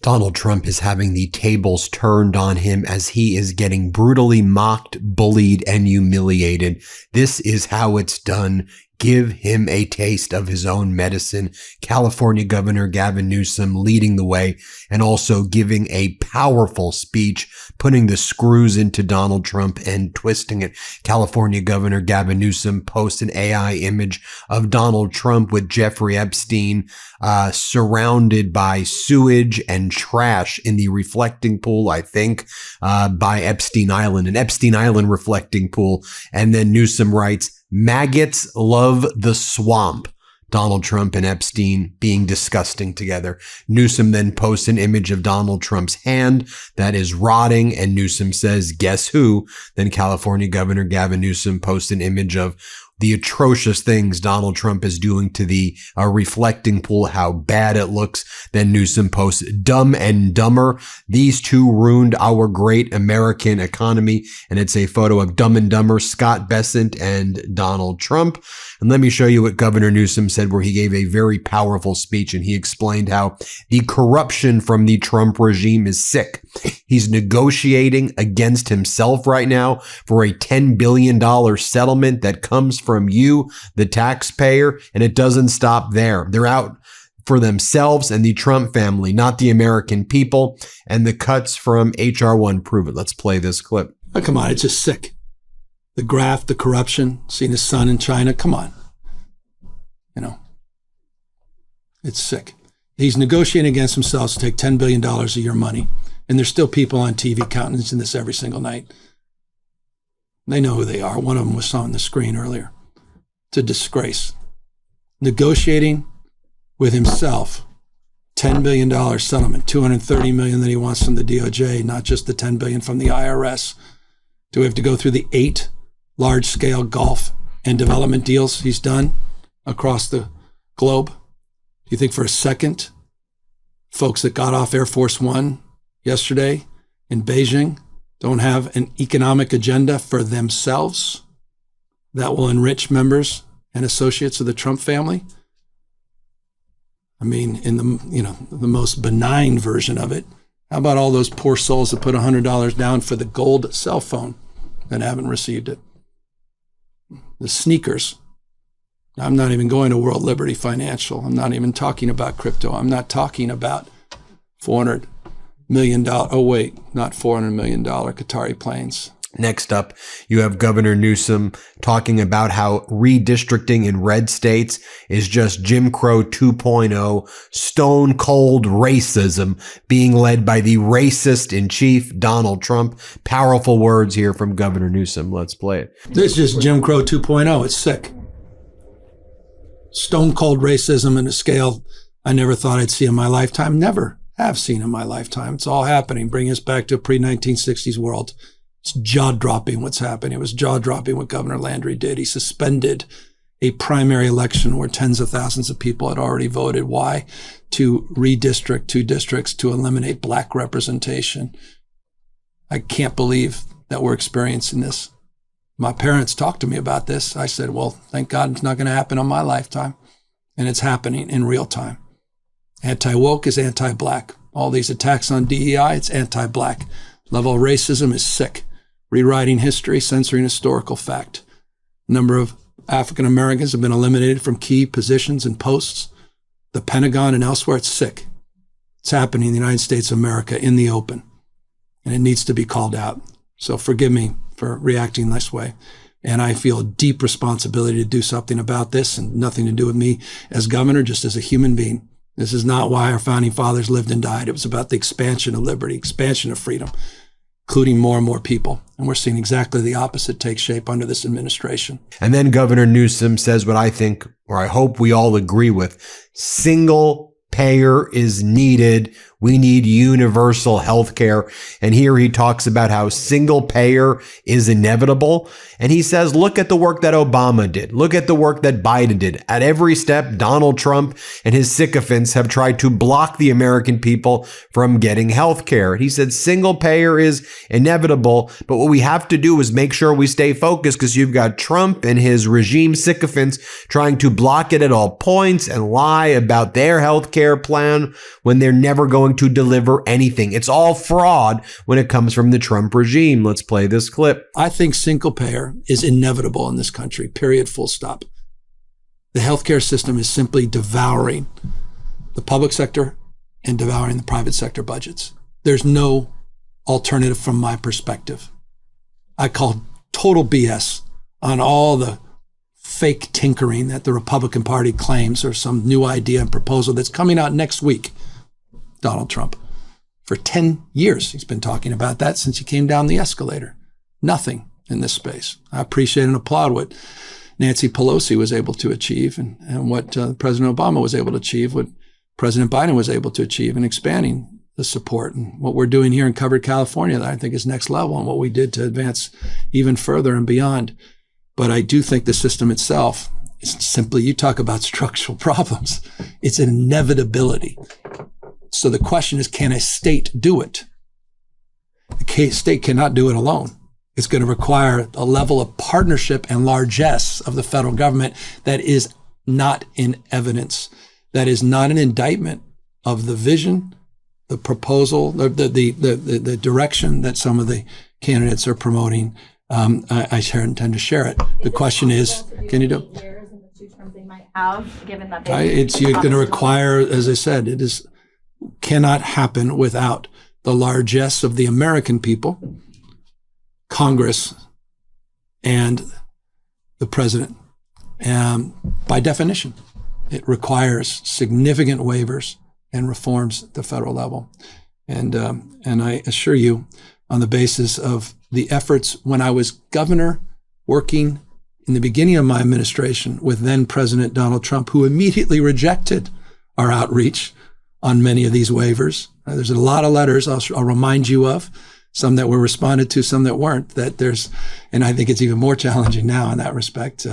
Donald Trump is having the tables turned on him as he is getting brutally mocked, bullied, and humiliated. This is how it's done. Give him a taste of his own medicine. California Governor Gavin Newsom leading the way and also giving a powerful speech, putting the screws into Donald Trump and twisting it. California Governor Gavin Newsom posts an AI image of Donald Trump with Jeffrey Epstein surrounded by sewage and trash in the reflecting pool, I think, by Epstein Island, an Epstein Island reflecting pool. And then Newsom writes, "Maggots love the swamp." Donald Trump and Epstein being disgusting together. Newsom then posts an image of Donald Trump's hand that is rotting, and Newsom says, "Guess who?" Then California Governor Gavin Newsom posts an image of the atrocious things Donald Trump is doing to the reflecting pool, how bad it looks. Then Newsom posts Dumb and Dumber. These two ruined our great American economy. And it's a photo of Dumb and Dumber, Scott Bessent and Donald Trump. And let me show you what Governor Newsom said, where he gave a very powerful speech, and he explained how the corruption from the Trump regime is sick. He's negotiating against himself right now for a $10 billion settlement that comes from you, the taxpayer, and it doesn't stop there. They're out for themselves and the Trump family, not the American people, and the cuts from HR 1 prove it. Let's play this clip. Oh, come on, it's just sick. The graft, the corruption, seeing his son in China, come on. You know, it's sick. He's negotiating against himself to take $10 billion of your money. And there's still people on TV countenancing this every single night. They know who they are. One of them was on the screen earlier. It's a disgrace. Negotiating with himself, $10 billion settlement, $230 million that he wants from the DOJ, not just the $10 billion from the IRS. Do we have to go through the 8 large-scale golf and development deals he's done across the globe? Do you think for a second folks that got off Air Force One yesterday in Beijing don't have an economic agenda for themselves that will enrich members and associates of the Trump family? I mean, in the most benign version of it, how about all those poor souls that put $100 down for the gold cell phone that haven't received it? The sneakers. I'm not even going to World Liberty Financial. I'm not even talking about crypto. I'm not talking about $400 million. Oh, wait, not $400 million Qatari planes. Next up, you have Governor Newsom talking about how redistricting in red states is just Jim Crow 2.0, stone cold racism being led by the racist in chief, Donald Trump. Powerful words here from Governor Newsom. Let's play it. This is just Jim Crow 2.0. It's sick. Stone cold racism in a scale I never thought I'd see in my lifetime. Never have seen in my lifetime. It's all happening. Bringing us back to a pre-1960s world. It's jaw-dropping what's happening. It was jaw-dropping what Governor Landry did. He suspended a primary election where tens of thousands of people had already voted. Why? To redistrict 2 districts to eliminate black representation. I can't believe that we're experiencing this. My parents talked to me about this. I said, well, thank God it's not going to happen on my lifetime. And it's happening in real time. Anti-woke is anti-black. All these attacks on DEI, it's anti-black. Level of racism is sick. Rewriting history, censoring historical fact. Number of African Americans have been eliminated from key positions and posts. The Pentagon and elsewhere, it's sick. It's happening in the United States of America in the open. And it needs to be called out. So forgive me for reacting this way. And I feel a deep responsibility to do something about this, and nothing to do with me as governor, just as a human being. This is not why our founding fathers lived and died. It was about the expansion of liberty, expansion of freedom, including more and more people. And we're seeing exactly the opposite take shape under this administration. And then Governor Newsom says what I think, or I hope we all agree with: single payer is needed. We need universal health care. And here he talks about how single payer is inevitable. And he says, look at the work that Obama did. Look at the work that Biden did. At every step, Donald Trump and his sycophants have tried to block the American people from getting health care. He said single payer is inevitable. But what we have to do is make sure we stay focused, because you've got Trump and his regime sycophants trying to block it at all points and lie about their health care plan when they're never going going to deliver anything. It's all fraud when it comes from the Trump regime. Let's play this clip. I think single payer is inevitable in this country, period, full stop. The healthcare system is simply devouring the public sector and devouring the private sector budgets. There's no alternative from my perspective. I call total BS on all the fake tinkering that the Republican Party claims or some new idea and proposal that's coming out next week. Donald Trump. For 10 years, he's been talking about that since he came down the escalator. Nothing in this space. I appreciate and applaud what Nancy Pelosi was able to achieve and what President Obama was able to achieve, what President Biden was able to achieve in expanding the support, and what we're doing here in covered California that I think is next level, and what we did to advance even further and beyond. But I do think the system itself is simply, you talk about structural problems, it's an inevitability. So the question is, can a state do it? The state cannot do it alone. It's going to require a level of partnership and largesse of the federal government that is not in evidence. That is not an indictment of the vision, the proposal, the direction that some of the candidates are promoting. I intend to share it. The question is, can you do it's going to require, as I said, cannot happen without the largesse of the American people, Congress, and the president. By definition, it requires significant waivers and reforms at the federal level. And I assure you, on the basis of the efforts when I was governor, working in the beginning of my administration with then President Donald Trump, who immediately rejected our outreach on many of these waivers. There's a lot of letters I'll remind you of, some that were responded to, some that weren't, and I think it's even more challenging now in that respect.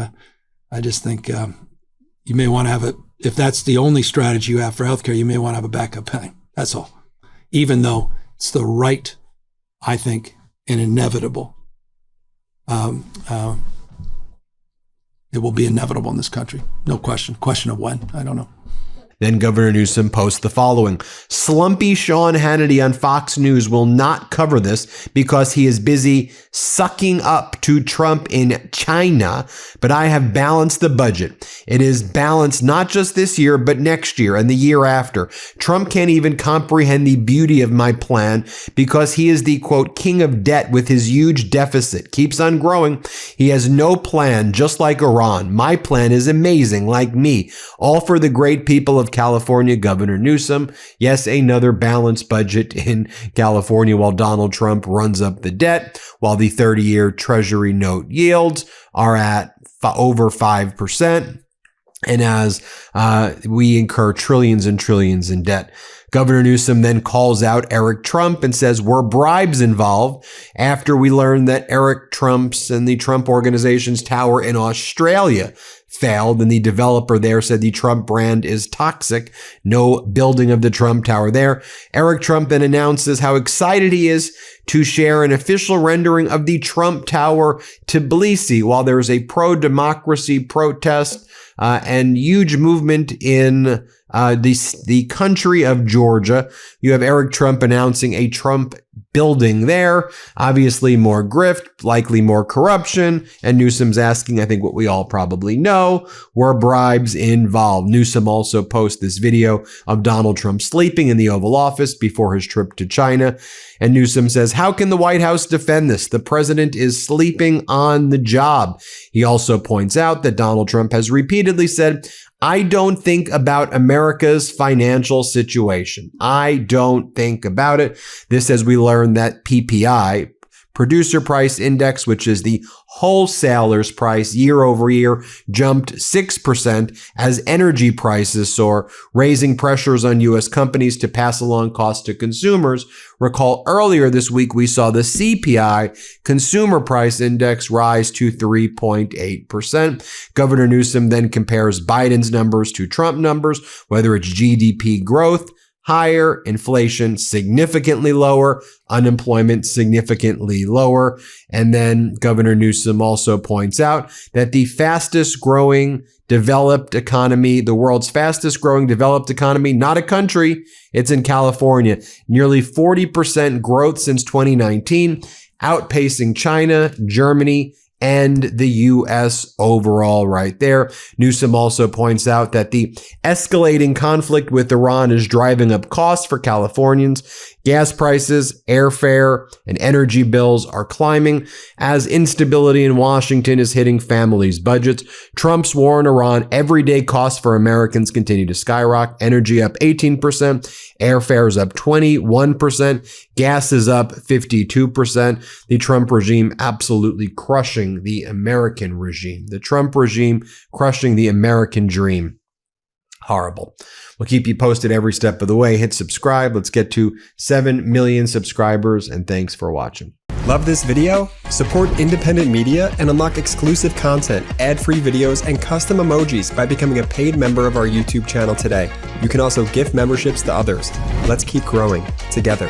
I just think you may want to have if that's the only strategy you have for healthcare, you may want to have a backup plan. That's all. Even though it's the right, I think, and inevitable. It will be inevitable in this country. No question. Question of when, I don't know. Then Governor Newsom posts the following. Slumpy Sean Hannity on Fox News will not cover this because he is busy sucking up to Trump in China, but I have balanced the budget. It is balanced not just this year, but next year and the year after. Trump can't even comprehend the beauty of my plan because he is the, quote, king of debt with his huge deficit. Keeps on growing. He has no plan, just like Iran. My plan is amazing, like me. All for the great people of California, Governor Newsom. Yes, another balanced budget in California while Donald Trump runs up the debt, while the 30-year Treasury note yields are at over 5%. And as we incur trillions and trillions in debt. Governor Newsom then calls out Eric Trump and says, were bribes involved after we learned that Eric Trump's and the Trump Organization's tower in Australia failed, and the developer there said the Trump brand is toxic. No building of the Trump Tower there. Eric Trump then announces how excited he is to share an official rendering of the Trump Tower to Tbilisi while there is a pro-democracy protest and huge movement in the country of Georgia. You have Eric Trump announcing a Trump building there. Obviously more grift, likely more corruption. And Newsom's asking, I think what we all probably know, were bribes involved. Newsom also posts this video of Donald Trump sleeping in the Oval Office before his trip to China. And Newsom says, how can the White House defend this? The president is sleeping on the job. He also points out that Donald Trump has repeatedly said, I don't think about America's financial situation. I don't think about it. This as we learn that PPI, Producer Price Index, which is the wholesaler's price year over year, jumped 6% as energy prices soar, raising pressures on U.S. companies to pass along costs to consumers. Recall earlier this week, we saw the CPI, Consumer Price Index, rise to 3.8%. Governor Newsom then compares Biden's numbers to Trump numbers, whether it's GDP growth, higher, inflation significantly lower, unemployment significantly lower. And then Governor Newsom also points out that the fastest growing developed economy, the world's fastest growing developed economy, not a country, it's in California. Nearly 40% growth since 2019, outpacing China, Germany, and the U.S. overall right there. Newsom also points out that the escalating conflict with Iran is driving up costs for Californians. Gas prices, airfare, and energy bills are climbing as instability in Washington is hitting families' budgets. Trump's war in Iran, everyday costs for Americans continue to skyrocket. Energy up 18%, airfares up 21%, gas is up 52%. The Trump regime absolutely crushing the American regime. The Trump regime crushing the American dream. Horrible. We'll keep you posted every step of the way. Hit subscribe. Let's get to 7 million subscribers, and thanks for watching. Love this video? Support independent media and unlock exclusive content, ad-free videos, and custom emojis by becoming a paid member of our YouTube channel today. You can also gift memberships to others. Let's keep growing together.